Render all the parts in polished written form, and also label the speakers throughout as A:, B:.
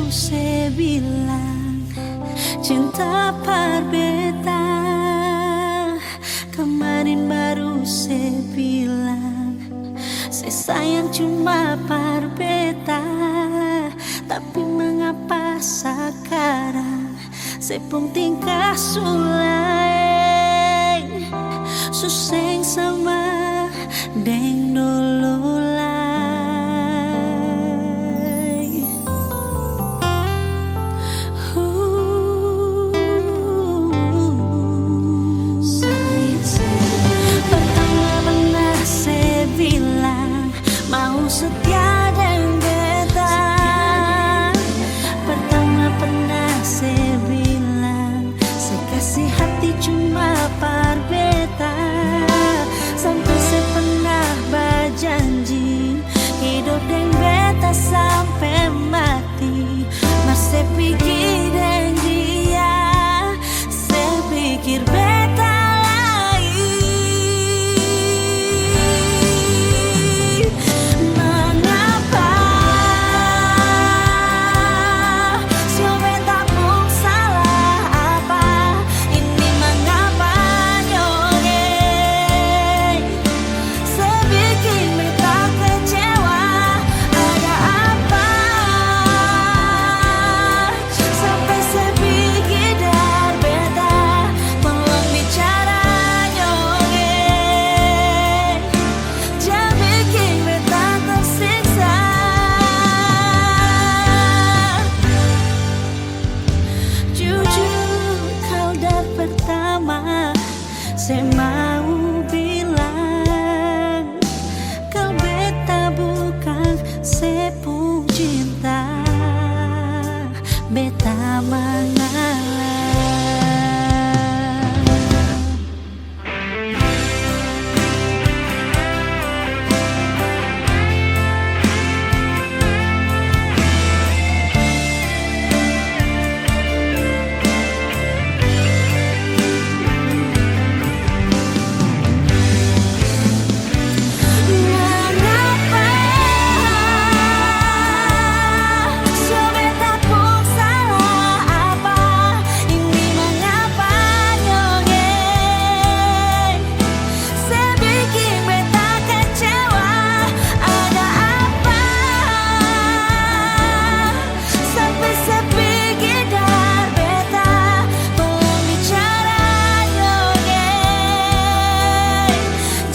A: saya bilang cinta parbeta. Kemarin baru saya bilang saya sayang cuma parbeta. Tapi mengapa sekarang saya pun tingkah sulai suseng sama deng dulu lai. Pertama pernah saya bilang mau setia dan beta. Pertama pernah saya bilang saya kasih hati cuma parbeta. Sampai saya pernah berjanji hidup dengan beta sampai mati. Mas saya pikir dengan dia, saya pikir beta lain. Mengapa si beta pun salah apa? Ini mengapa nyongeng? Saya bikin beta kecewa. Ada apa? Sampai saya pikir dar beta. Tolong bicara nyongeng. Jangan bikin beta tersiksa. Jujur kau dari pertama saya mau bilang kau beta bukan sepung cinta. Beta mengalah. Mengapa si beta pun salah apa? Ini mengapa nyongeng? Saya bikin beta kecewa. Ada apa? Sampai saya pikir dar beta. Tolong bicara nyongeng.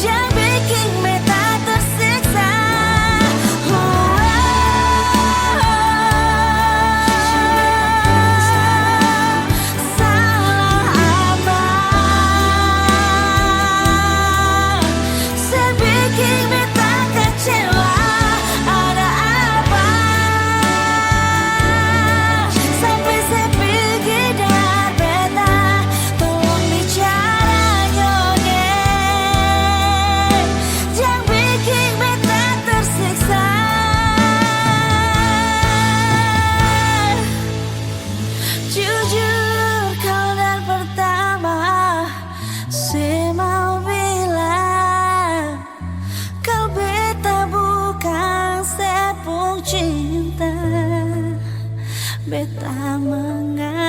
A: Jangan bikin beta tersiksa. Salah apa? Saya bikin beta kecewa. Ada apa? Sampai saya pikir dar beta. Tolong bicara nyongeng. Jangan bikin beta tersiksa. Jujur kau dari pertama saya mau bilang kau beta bukan sepung cinta. Beta mengalah.